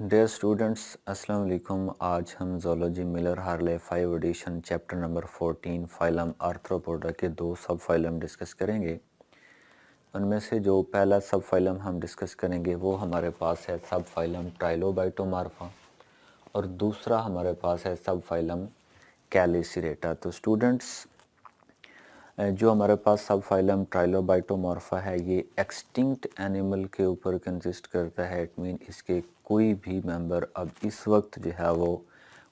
Dear students, अस्सलाम वालेकुम। आज हम zoology Miller Harley 5 edition chapter number 14 phylum arthropoda के दो सब फाइलम डिस्कस करेंगे। उनमें से जो पहला सब फाइलम हम डिस्कस करेंगे वो हमारे पास है सब फाइलम ट्राइलोबाइटोमार्फा और दूसरा हमारे पास है सब फाइलम कैलिसिरेटा। तो स्टूडेंट्स, जो हमारे पास सब फाइलम ट्राइलोबाइटोमॉर्फा है ये एक्सटिंक्ट एनिमल के ऊपर कंसिस्ट करता है। इट मीन इसके कोई भी मेंबर अब इस वक्त जो है वो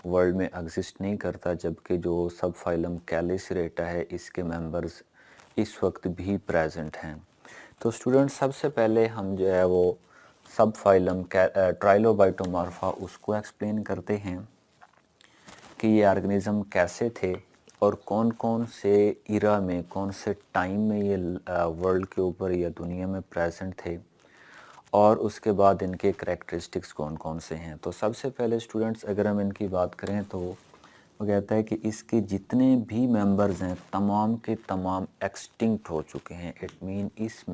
वर्ल्ड में एग्जिस्ट नहीं करता, जबकि जो सब फाइलम कैलिसरेटा है इसके मेंबर्स इस वक्त भी प्रेजेंट हैं। तो स्टूडेंट्स, सबसे पहले हम जो है वो सब फाइलम ट्राइलोबाइटोमॉर्फा उसको एक्सप्लेन करते हैं कि ये ऑर्गेनिज़म कैसे थे और कौन कौन से इरा में, कौन से टाइम में ये वर्ल्ड के ऊपर या दुनिया में प्रेजेंट थे, और उसके बाद इनके करैक्टरिस्टिक्स कौन कौन से हैं। तो सबसे पहले स्टूडेंट्स, अगर हम इनकी बात करें तो वो कहता है कि इसके जितने भी मेंबर्स हैं तमाम के तमाम एक्सटिंक्ट हो चुके हैं। इट मीन इस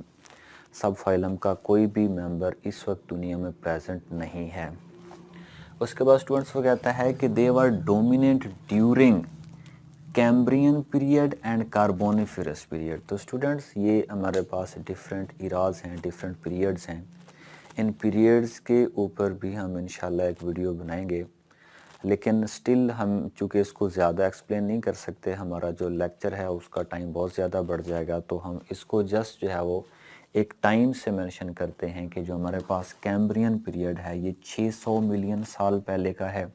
सब फाइलम का कोई भी मेंबर इस वक्त दुनिया में प्रेजेंट नहीं है। उसके बाद स्टूडेंट्स वो कहता है कि they were dominant during Cambrian period and Carboniferous period. तो स्टूडेंट्स, ये हमारे पास डिफरेंट इराज हैं, डिफरेंट पीरियड्स हैं। इन पीरियड्स के ऊपर भी हम इंशाल्लाह एक वीडियो बनाएंगे, लेकिन स्टिल हम चूँकि इसको ज़्यादा एक्सप्लेन नहीं कर सकते, हमारा जो लेक्चर है उसका टाइम बहुत ज़्यादा बढ़ जाएगा, तो हम इसको जस्ट जो है वो एक टाइम से मेंशन करते हैं कि जो हमारे पास कैम्ब्रियन पीरियड है ये 600 मिलियन साल पहले का है,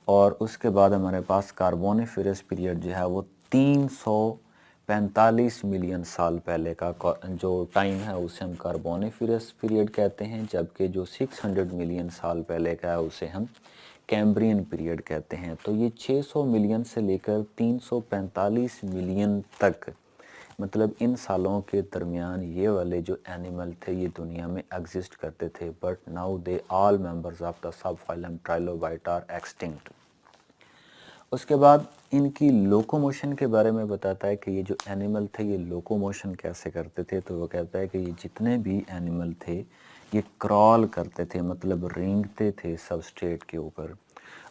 और उसके बाद हमारे पास कार्बोनिफेरस पीरियड जो है वो 345 मिलियन साल पहले का जो टाइम है उसे हम कार्बोनिफेरस पीरियड कहते हैं, जबकि जो 600 मिलियन साल पहले का है उसे हम कैम्ब्रियन पीरियड कहते हैं। तो ये 600 मिलियन से लेकर 345 मिलियन तक, मतलब इन सालों के दरमियान ये वाले जो एनिमल थे ये दुनिया में एग्जिस्ट करते थे, but now they all members of the sub phylum trilobite are extinct. उसके बाद इनकी लोकोमोशन के बारे में बताता है कि ये जो एनिमल थे ये लोकोमोशन कैसे करते थे। तो वो कहता है कि ये जितने भी एनिमल थे ये क्रॉल करते थे, मतलब रेंगते थे सबस्ट्रेट के ऊपर।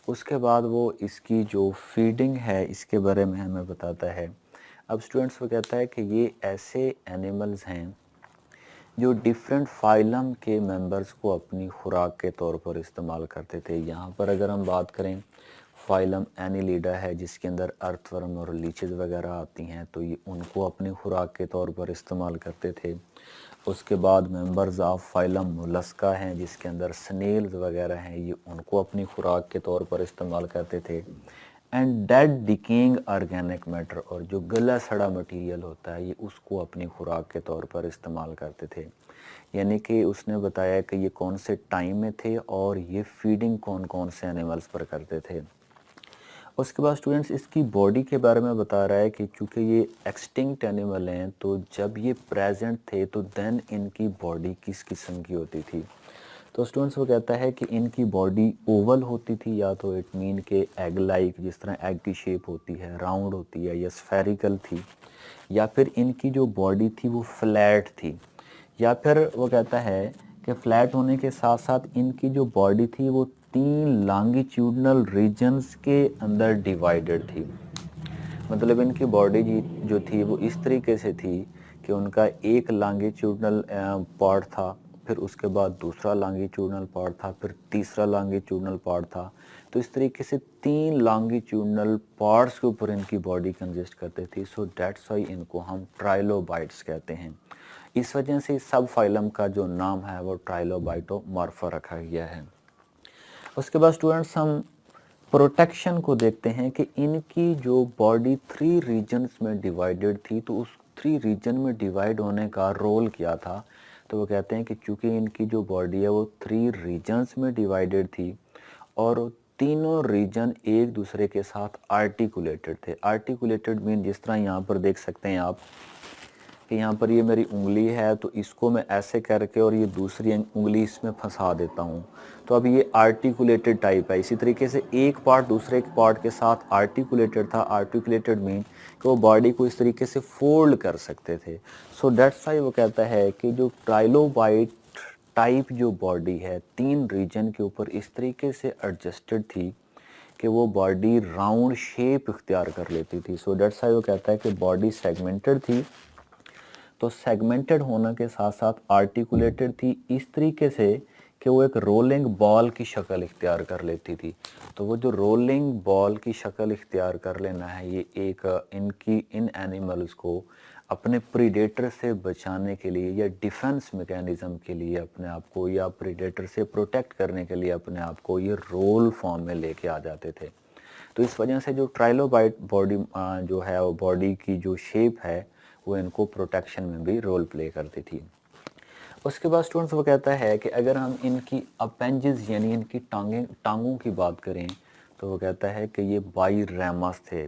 उसके बाद वो इसकी जो फीडिंग है इसके बारे में हमें बताता है। अब स्टूडेंट्स, वो कहता है कि ये ऐसे एनिमल्स हैं जो डिफरेंट फाइलम के मेंबर्स को अपनी खुराक के तौर पर इस्तेमाल करते थे। यहाँ पर अगर हम बात करें, फाइलम एनिलिडा है जिसके अंदर अर्थवर्म और लीचेस वगैरह आती हैं, तो ये उनको अपनी खुराक के तौर पर इस्तेमाल करते थे। उसके बाद मेंबर्स ऑफ फाइलम मोलस्का हैं जिसके अंदर स्नेल्स वगैरह हैं, ये उनको अपनी खुराक के तौर पर इस्तेमाल करते थे। And dead decaying organic matter, और जो गला सड़ा मटेरियल होता है ये उसको अपनी खुराक के तौर पर इस्तेमाल करते थे। यानी कि उसने बताया कि ये कौन से टाइम में थे और ये फीडिंग कौन कौन से एनिमल्स पर करते थे। उसके बाद स्टूडेंट्स, इसकी बॉडी के बारे में बता रहा है कि क्योंकि ये एक्सटिंक्ट एनिमल हैं तो जब ये प्रेजेंट थे तो देन इनकी बॉडी किस किस्म की होती थी। तो स्टूडेंट्स, वो कहता है कि इनकी बॉडी ओवल होती थी, या तो इट मीन के एग लाइक, जिस तरह एग की शेप होती है, राउंड होती है, या स्फेरिकल थी, या फिर इनकी जो बॉडी थी वो फ्लैट थी, या फिर वो कहता है कि फ्लैट होने के साथ साथ इनकी जो बॉडी थी वो 3 लॉन्गिट्यूडनल रीजन्स के अंदर डिवाइडेड थी। मतलब इनकी बॉडी जो थी वो इस तरीके से थी कि उनका एक लॉन्गिट्यूडनल पार्ट था, फिर उसके बाद दूसरा लॉन्गिट्यूडनल पार्ट था, फिर तीसरा लॉन्गिट्यूडनल पार्ट था। तो इस तरीके से 3 लॉन्गिट्यूडनल पार्ट्स के ऊपर इनकी बॉडी कंसिस्ट करती थी। सो दैट्स वाई इनको हम ट्राइलोबाइट्स कहते हैं। इस वजह से सब फाइलम का जो नाम है वो ट्राइलोबाइटोमॉर्फा रखा गया है। उसके बाद स्टूडेंट्स, हम प्रोटेक्शन को देखते हैं कि इनकी जो बॉडी 3 रीजन्स में डिवाइडेड थी, तो उस 3 रीजन में डिवाइड होने का रोल क्या था। तो वो कहते हैं कि चूँकि इनकी जो बॉडी है वो 3 रीजन्स में डिवाइडेड थी और तीनों रीजन एक दूसरे के साथ आर्टिकुलेटेड थे। आर्टिकुलेटेड मीन जिस तरह यहाँ पर देख सकते हैं आप कि यहाँ पर ये मेरी उंगली है, तो इसको मैं ऐसे करके और ये दूसरी उंगली इसमें फंसा देता हूँ, तो अब ये आर्टिकुलेटेड टाइप है। इसी तरीके से एक पार्ट दूसरे एक पार्ट के साथ आर्टिकुलेटेड था। आर्टिकुलेटेड मीन कि वो बॉडी को इस तरीके से फोल्ड कर सकते थे। सो दैट्स वाई वो कहता है कि जो ट्राइलोबाइट टाइप जो बॉडी है 3 रीजन के ऊपर इस तरीके से एडजस्टेड थी कि वो बॉडी राउंड शेप इख्तियार कर लेती थी। सो दैट्स व्हाई वो कहता है कि बॉडी सेगमेंटेड थी। तो सेगमेंटेड होने के साथ साथ आर्टिकुलेटेड थी इस तरीके से कि वो एक रोलिंग बॉल की शक्ल इख्तियार कर लेती थी। तो वो जो रोलिंग बॉल की शक्ल इख्तियार कर लेना है, ये एक इन एनिमल्स को अपने प्रीडेटर से बचाने के लिए या डिफेंस मैकेनिज्म के लिए अपने आप को, या प्रीडेटर से प्रोटेक्ट करने के लिए अपने आप को ये रोल फॉर्म में लेके आ जाते थे। तो इस वजह से जो ट्राइलोबाइट बॉडी जो है वो बॉडी की जो शेप है वो इनको प्रोटेक्शन में भी रोल प्ले करती थी। उसके बाद स्टूडेंट्स वो कहता है कि अगर हम इनकी अपेंजेस यानी इनकी टांगों की बात करें तो वो कहता है कि ये बाईरैमस थे।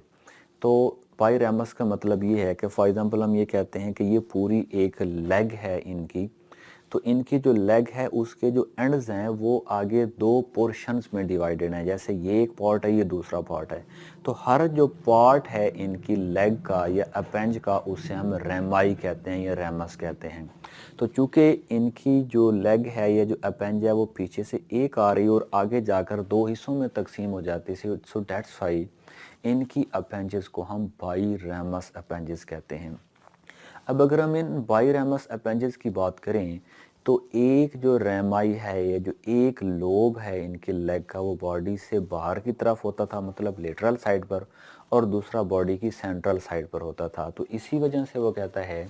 तो बाईरैमस का मतलब ये है कि फॉर एग्जांपल हम ये कहते हैं कि ये पूरी एक लेग है इनकी, तो इनकी जो लेग है उसके जो एंड्स हैं वो आगे 2 पोर्शंस में डिवाइडेड हैं। जैसे ये एक पार्ट है, ये दूसरा पार्ट है। तो हर जो पार्ट है इनकी लेग का या अपेंज का उसे हम रेमाई कहते हैं या रेमस कहते हैं। तो चूंकि इनकी जो लेग है या जो अपेंज है वो पीछे से एक आ रही और आगे जाकर 2 हिस्सों में तकसीम हो जाती है। सो दैट्स व्हाई इनकी अपेंजेस को हम बाईरैमस अपेंजेस कहते हैं। अब अगर हम इन बाईरैमस अपेंजेस की बात करें तो एक जो रेमाई है या जो एक लोब है इनके लेग का वो बॉडी से बाहर की तरफ होता था, मतलब लेटरल साइड पर, और दूसरा बॉडी की सेंट्रल साइड पर होता था। तो इसी वजह से वो कहता है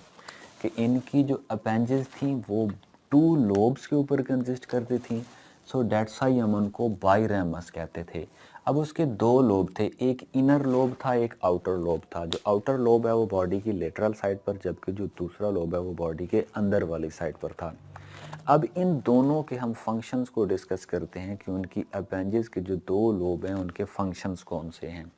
कि इनकी जो अपेंजेस थी वो 2 लोब्स के ऊपर कंसिस्ट करती थी। सो दैट्स व्हाई हम उनको बाईरैमस कहते थे। अब उसके 2 लोब थे, एक इनर लोब था, एक आउटर लोब था। जो आउटर लोब है वो बॉडी की लेटरल साइड पर, जबकि जो दूसरा लोब है वो बॉडी के अंदर वाली साइड पर था। अब इन दोनों के हम फंक्शंस को डिस्कस करते हैं कि उनकी अपेंजेस के जो 2 लोब हैं उनके फंक्शंस कौन से हैं।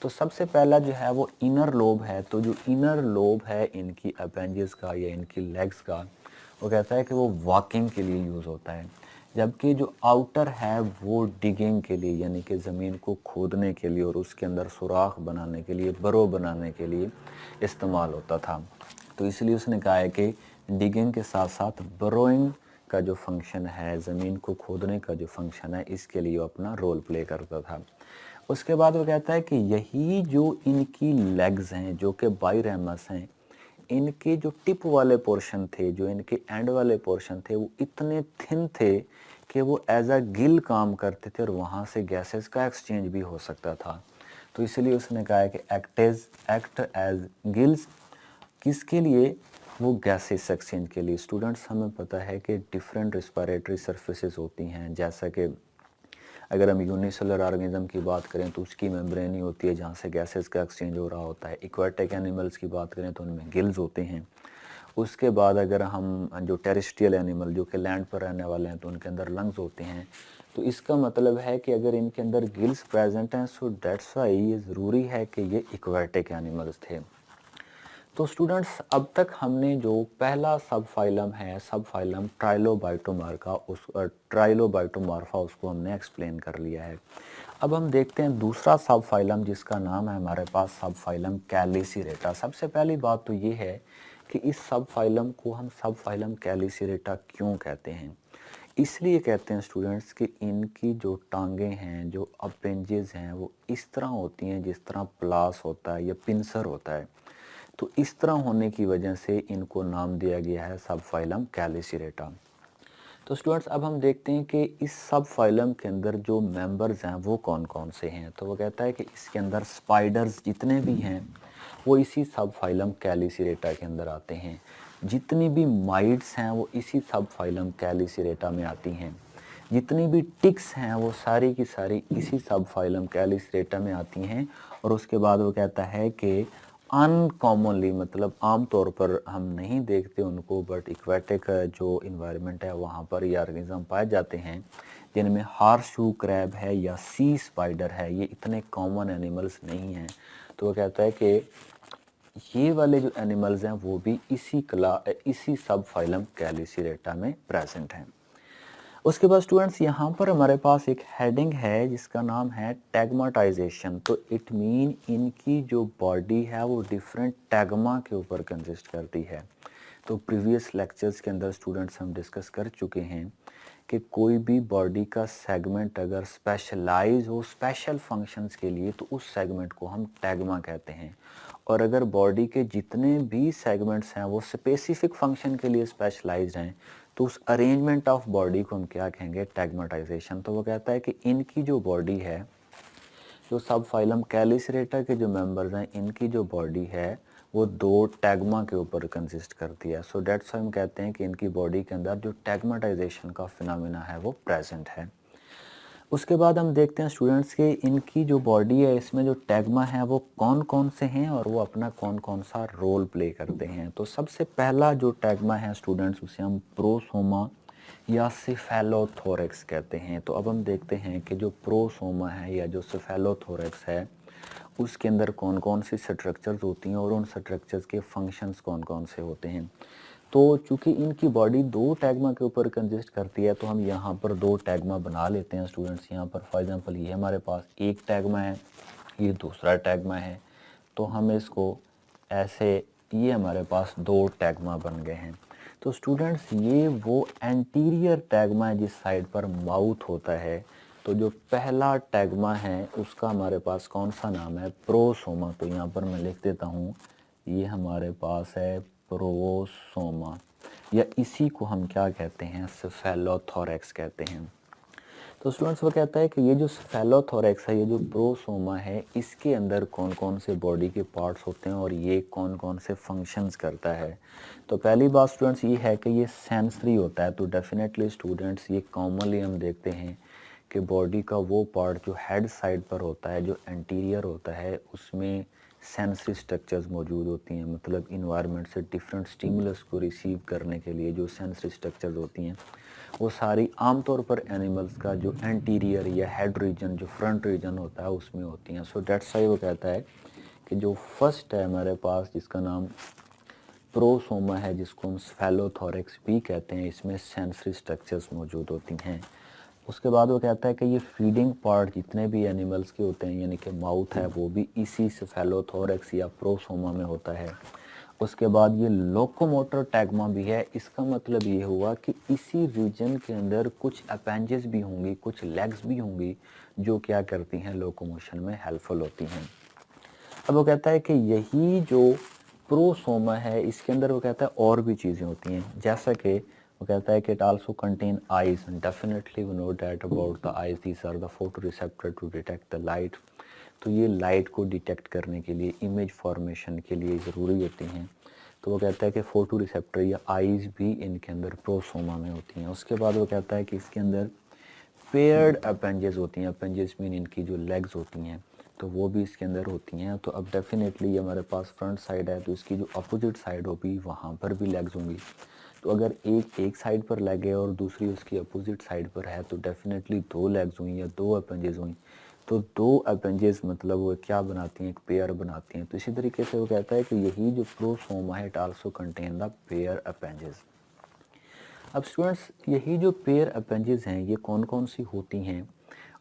तो सबसे पहला जो है वो इनर लोब है। तो जो इनर लोब है इनकी अपेंजेस का या इनकी लेग्स का, वो कहता है कि वो वॉकिंग के लिए यूज़ होता है, जबकि जो आउटर है वो डिगिंग के लिए यानी कि ज़मीन को खोदने के लिए और उसके अंदर सुराख बनाने के लिए, बरो बनाने के लिए इस्तेमाल होता था। तो इसलिए उसने कहा है कि डिगिंग के साथ साथ बरोइंग का जो फंक्शन है, ज़मीन को खोदने का जो फंक्शन है, इसके लिए वो अपना रोल प्ले करता था। उसके बाद वो कहता है कि यही जो इनकी लेग्स हैं जो कि बाईरैमस हैं, इनके जो टिप वाले पोर्शन थे, जो इनके एंड वाले पोर्शन थे, वो इतने थिन थे कि वो एज अ गिल काम करते थे और वहाँ से गैसेस का एक्सचेंज भी हो सकता था। तो इसलिए उसने कहा है कि एक्ट एज गिल्स, किसके लिए? वो गैसेस एक्सचेंज के लिए। स्टूडेंट्स, हमें पता है कि डिफरेंट रिस्पिरेटरी सर्फेसेस होती हैं, जैसा कि अगर हम यूनिसेलुलर ऑर्गेनिज्म की बात करें तो उसकी मेम्ब्रेन ही होती है जहाँ से गैसेस का एक्सचेंज हो रहा होता है। एक्वाटिक एनिमल्स की बात करें तो उनमें गिल्स होते हैं। उसके बाद अगर हम जो टेरेस्ट्रियल एनिमल जो कि लैंड पर रहने वाले हैं तो उनके अंदर लंग्स होते हैं। तो इसका मतलब है कि अगर इनके अंदर गिल्स प्रेजेंट हैं, सो दैट्स व्हाई ये ज़रूरी है कि ये एक्वाटिक एनिमल्स थे। तो स्टूडेंट्स, अब तक हमने जो पहला सब फाइलम है, सब फाइलम ट्राइलोबाइटोमॉर्फा, उसको हमने एक्सप्लेन कर लिया है। अब हम देखते हैं दूसरा सब फाइलम जिसका नाम है हमारे पास सब फाइलम कैलिसिरेटा। सबसे पहली बात तो ये है कि इस सब फाइलम को हम सब फाइलम कैलिसिरेटा क्यों कहते हैं। इसलिए कहते हैं स्टूडेंट्स कि इनकी जो टांगें हैं, जो अपेंजेस हैं, वो इस तरह होती हैं जिस तरह प्लास होता है या पिंसर होता है। तो इस तरह होने की वजह से इनको नाम दिया गया है सब फाइलम कैलिसिरेटा। तो स्टूडेंट्स, अब हम देखते हैं कि इस सब फाइलम के अंदर जो मेंबर्स हैं वो कौन कौन से हैं। तो वो कहता है कि इसके अंदर स्पाइडर्स जितने भी हैं वो इसी सब फाइलम कैलिसिरेटा के अंदर आते हैं। जितनी भी माइट्स हैं वो इसी सब फाइलम कैलिसिरेटा में आती हैं। जितनी भी टिक्स हैं वो सारी की सारी इसी सब फाइलम कैलिसिरेटा में आती हैं। और उसके बाद वो कहता है कि अनकॉमनली, मतलब आम तौर पर हम नहीं देखते उनको, बट एक्वेटिक जो इन्वायरमेंट है वहाँ पर ये ऑर्गेनिज्म पाए जाते हैं जिनमें हार्सशू क्रैब है या सी स्पाइडर है। ये इतने कॉमन एनिमल्स नहीं हैं। तो वो कहता है कि ये वाले जो एनिमल्स हैं वो भी इसी सब फाइलम कैलिसिरेटा में प्रेजेंट हैं। उसके बाद स्टूडेंट्स, यहाँ पर हमारे पास एक हेडिंग है जिसका नाम है टैगमाटाइजेशन। तो इट मीन इनकी जो बॉडी है वो डिफरेंट टैगमा के ऊपर कंसिस्ट करती है। तो प्रीवियस लेक्चर्स के अंदर स्टूडेंट्स हम डिस्कस कर चुके हैं कि कोई भी बॉडी का सेगमेंट अगर स्पेशलाइज हो स्पेशल फंक्शंस के लिए तो उस सेगमेंट को हम टैगमा कहते हैं, और अगर बॉडी के जितने भी सेगमेंट्स हैं वो स्पेसिफिक फंक्शन के लिए स्पेशलाइज्ड हैं तो उस अरेंजमेंट ऑफ बॉडी को हम क्या कहेंगे, टैगमेटाइजेशन। तो वो कहता है कि इनकी जो बॉडी है, जो सब फाइलम कैलिसरेटा के जो मेंबर्स हैं, इनकी जो बॉडी है वो दो टैगमा के ऊपर कंसिस्ट करती है। सो डेट्स हम कहते हैं कि इनकी बॉडी के अंदर जो टैगमेटाइजेशन का फिनोमेना है वो प्रेजेंट है। उसके बाद हम देखते हैं स्टूडेंट्स के इनकी जो बॉडी है इसमें जो टैगमा है वो कौन कौन से हैं और वो अपना कौन कौन सा रोल प्ले करते हैं। तो सबसे पहला जो टैगमा है स्टूडेंट्स उसे हम प्रोसोमा या सिफेलोथोरेक्स कहते हैं। तो अब हम देखते हैं कि जो प्रोसोमा है या जो सिफेलोथोरेक्स है उसके अंदर कौन कौन सी स्ट्रक्चर्स होती हैं और उन स्ट्रक्चर्स के फंक्शंस कौन कौन से होते हैं। तो चूंकि इनकी बॉडी दो टैगमा के ऊपर कंसिस्ट करती है तो हम यहाँ पर दो टैगमा बना लेते हैं स्टूडेंट्स। यहाँ पर फॉर एग्जांपल ये हमारे पास एक टैगमा है, ये दूसरा टैगमा है, तो हम इसको ऐसे, ये हमारे पास दो टैगमा बन गए हैं। तो स्टूडेंट्स ये वो एंटीरियर टैगमा है जिस साइड पर माउथ होता है। तो जो पहला टैगमा है उसका हमारे पास कौन सा नाम है, प्रोसोमा। तो यहाँ पर मैं लिख देता हूँ, ये हमारे पास है प्रोसोमा, या इसी को हम क्या कहते हैं, सिफेलोथोरेक्स कहते हैं। तो स्टूडेंट्स वो कहता है कि ये जो सिफेलोथोरेक्स है, ये जो प्रोसोमा है, इसके अंदर कौन कौन से बॉडी के पार्ट्स होते हैं और ये कौन कौन से फंक्शंस करता है। तो पहली बात स्टूडेंट्स ये है कि ये सेंसरी होता है। तो डेफिनेटली स्टूडेंट्स ये कॉमनली हम देखते हैं कि बॉडी का वो पार्ट जो हेड साइड पर होता है, जो एंटीरियर होता है, उसमें सेंसरी स्ट्रक्चर्स मौजूद होती हैं। मतलब इन्वायरमेंट से डिफरेंट स्टिमुलस को रिसीव करने के लिए जो सेंसरी स्ट्रक्चर्स होती हैं वो सारी आमतौर पर एनिमल्स का जो एंटीरियर या हेड रीजन, जो फ्रंट रीजन होता है उसमें होती हैं। सो डेट्स व्हाई वो कहता है कि जो फर्स्ट है हमारे पास जिसका नाम प्रोसोमा है, जिसको हम स्फेलोथोरेक्स भी कहते हैं, इसमें सेंसरी स्ट्रक्चर्स मौजूद होती हैं। उसके बाद वो कहता है कि ये फीडिंग पार्ट जितने भी एनिमल्स के होते हैं, यानी कि माउथ है, वो भी इसी स्फेलोथोरेक्स या प्रोसोमा में होता है। उसके बाद ये लोकोमोटर टैगमा भी है। इसका मतलब ये हुआ कि इसी रीजन के अंदर कुछ अपेंजेस भी होंगी, कुछ लेग्स भी होंगी जो क्या करती हैं, लोकोमोशन में हेल्पफुल होती हैं। अब वो कहता है कि यही जो प्रोसोमा है इसके अंदर वो कहता है और भी चीज़ें होती हैं, जैसा कि वो कहता है कि it also contain eyes. Definitely we know that about the eyes, these are the photo receptor to detect the light. तो ये लाइट को डिटेक्ट करने के लिए, इमेज फॉर्मेशन के लिए ज़रूरी होती हैं। तो वो कहता है कि फोटो रिसेप्टर या आइज भी इनके अंदर प्रोसोमा में होती हैं। उसके बाद वो कहता है कि इसके अंदर पेयर्ड अपेंजेस होती हैं। अपेंजेस मीन इनकी जो लेग्स होती हैं तो वो भी इसके अंदर होती हैं। तो अब डेफिनेटली हमारे पास फ्रंट साइड है तो इसकी जो अपोजिट साइड होगी वहाँ पर भी लेग्स होंगी। तो अगर एक साइड पर लेग है और दूसरी उसकी अपोजिट साइड पर है तो डेफिनेटली दो लेग्स हुई या दो अपेंजेस हुई। तो दो अपेंजेस मतलब वो क्या बनाती हैं, एक पेयर बनाती हैं। तो इसी तरीके से वो कहता है कि यही जो प्रोसोमा है it also contain the pair appendages. अब स्टूडेंट्स यही जो पेयर अपेंजेस हैं ये कौन कौन सी होती हैं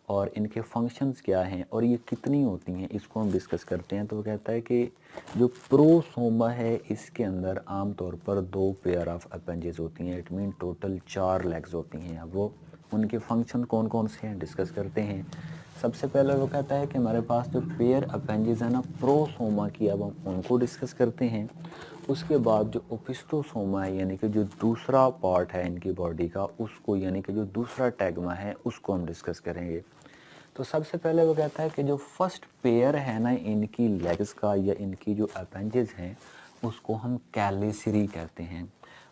और इनके फंक्शंस क्या हैं और ये कितनी होती हैं, इसको हम डिस्कस करते हैं। तो वो कहता है कि जो प्रोसोमा है इसके अंदर आमतौर पर दो पेयर ऑफ अपेंजेस होती हैं। इट मीन टोटल 4 लेग्स होती हैं। अब वो उनके फंक्शन कौन कौन से हैं डिस्कस करते हैं। सबसे पहले वो कहता है कि हमारे पास जो पेयर अपेंजेस है ना प्रोसोमा की, अब हम उनको डिस्कस करते हैं। उसके बाद जो ओपिस्टोसोमा है यानी कि जो दूसरा पार्ट है इनकी बॉडी का, उसको यानी कि जो दूसरा टैगमा है उसको हम डिस्कस करेंगे। तो सबसे पहले वो कहता है कि जो फर्स्ट पेयर है ना इनकी लेग्स का या इनकी जो अपेंजेस हैं उसको हम कैलिसरी कहते हैं।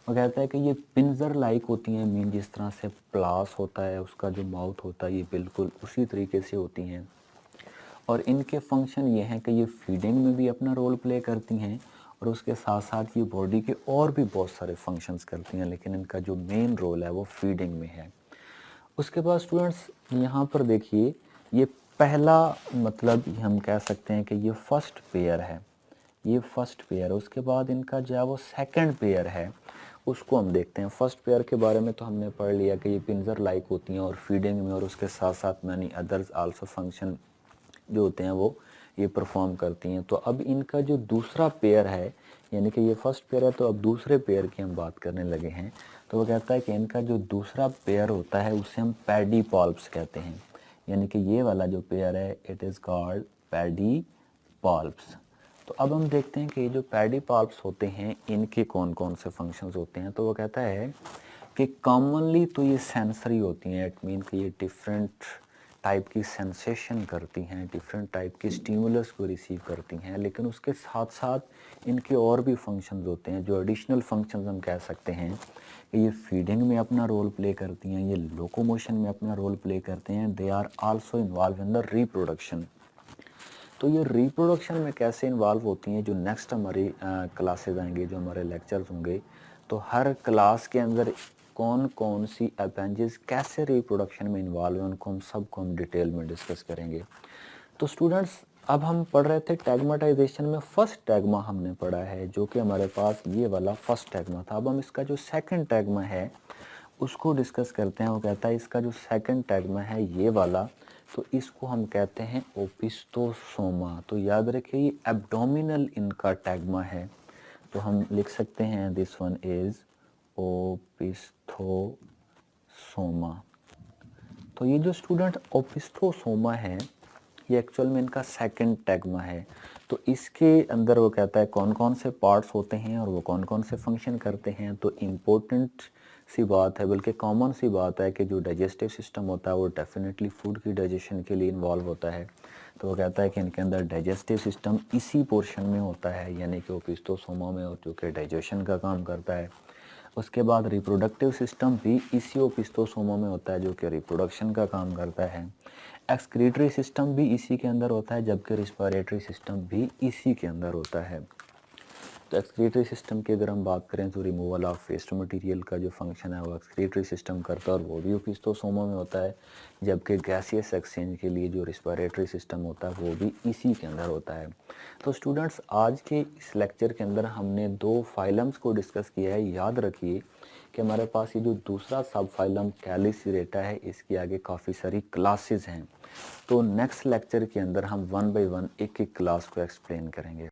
वो कहता है कि ये पिंजर लाइक होती हैं, मीन जिस तरह से प्लास होता है उसका जो माउथ होता है ये बिल्कुल उसी तरीके से होती हैं। और इनके फंक्शन ये हैं कि ये फीडिंग में भी अपना रोल प्ले करती हैं और उसके साथ साथ ये बॉडी के और भी बहुत सारे फंक्शंस करती हैं, लेकिन इनका जो मेन रोल है वो फीडिंग में है। उसके बाद स्टूडेंट्स यहाँ पर देखिए, ये पहला मतलब हम कह सकते हैं कि ये फर्स्ट पेयर है, ये फर्स्ट पेयर है। उसके बाद इनका जो है वो सेकंड पेयर है उसको हम देखते हैं। फर्स्ट पेयर के बारे में तो हमने पढ़ लिया कि ये पिंजर लाइक होती हैं और फीडिंग में, और उसके साथ साथ मैनी अदर्स आल्सो फंक्शन जो होते हैं वो ये परफॉर्म करती हैं। तो अब इनका जो दूसरा पेयर है, यानी कि ये फर्स्ट पेयर है, तो अब दूसरे पेयर की हम बात करने लगे हैं। तो वो कहता है कि इनका जो दूसरा पेयर होता है उसे हम पैडीपॉल्प्स कहते हैं, यानी कि ये वाला जो पेयर है इट इज़ कॉल्ड पैडीपॉल्प्स। तो अब हम देखते हैं कि ये जो पैडीपॉल्प्स होते हैं इनके कौन कौन से फंक्शंस होते हैं। तो वो कहता है कि कॉमनली तो ये सेंसरी होती हैं, इट मीन कि ये डिफरेंट टाइप की सेंसेशन करती हैं, डिफरेंट टाइप की स्टिमुलस को रिसीव करती हैं, लेकिन उसके साथ साथ इनके और भी फंक्शंस होते हैं जो एडिशनल फंक्शंस हम कह सकते हैं कि ये फीडिंग में अपना रोल प्ले करती हैं, ये लोकोमोशन में अपना रोल प्ले करते हैं, they are also involve in the reproduction. तो ये रिप्रोडक्शन में कैसे इन्वॉल्व होती हैं, जो नेक्स्ट हमारी क्लासेज आएंगे, जो हमारे लेक्चर्स होंगे, तो हर क्लास के अंदर कौन कौन सी अपेंजेस कैसे रिप्रोडक्शन में इन्वॉल्व है उनको हम सबको हम डिटेल में डिस्कस करेंगे। तो स्टूडेंट्स अब हम पढ़ रहे थे टैग्मेटाइजेशन में फर्स्ट टैग्मा हमने पढ़ा है, जो कि हमारे पास ये वाला फर्स्ट टैग्मा था। अब हम इसका जो सेकंड टैग्मा है उसको डिस्कस करते हैं। वो कहता है इसका जो सेकंड टैग्मा है ये वाला, तो इसको हम कहते हैं ओपिस्टोसोमा। तो याद रखिए ये एब्डोमिनल इनका टैग्मा है, तो हम लिख सकते हैं दिस वन इज ओपिस्थोसोमा। तो ये जो स्टूडेंट ओपिस्थोसोमा है ये एक्चुअल में इनका सेकंड टैग्मा है। तो इसके अंदर वो कहता है कौन कौन से पार्ट्स होते हैं और वो कौन कौन से फंक्शन करते हैं। तो इम्पोर्टेंट सी बात है, बल्कि कॉमन सी बात है कि जो डाइजेस्टिव सिस्टम होता है वो डेफिनेटली फूड की डाइजेशन के लिए इन्वॉल्व होता है। तो वो कहता है कि इनके अंदर डाइजेस्टिव सिस्टम इसी पोर्शन में होता है, यानी कि ओपिस्थोसोमा में, जो कि डाइजेशन का काम करता है। उसके बाद रिप्रोडक्टिव सिस्टम भी इसी ओपिस्थोसोमा में होता है, जो कि रिप्रोडक्शन का काम करता है। एक्सक्रीटरी सिस्टम भी इसी के अंदर होता है, जबकि रिस्पिरेटरी सिस्टम भी इसी के अंदर होता है। तो एक्सक्रीटरी सिस्टम की अगर हम बात करें तो रिमूवल ऑफ वेस्ट मटेरियल का जो फंक्शन है वो एक्सक्रीटरी सिस्टम करता है और वो भी ओपिस्थोसोमा में होता है, जबकि गैसियस एक्सचेंज के लिए जो रिस्पिरेटरी सिस्टम होता है वो भी इसी के अंदर होता है। तो स्टूडेंट्स आज के इस लेक्चर के अंदर हमने 2 फाइलम्स को डिस्कस किया है। याद रखिए कि हमारे पास ये जो दूसरा सब फाइलम कैलिसिरेटा है इसके आगे काफ़ी सारी क्लासेस हैं। तो नेक्स्ट लेक्चर के अंदर हम 1 बाय 1 एक एक क्लास को एक्सप्लेन करेंगे।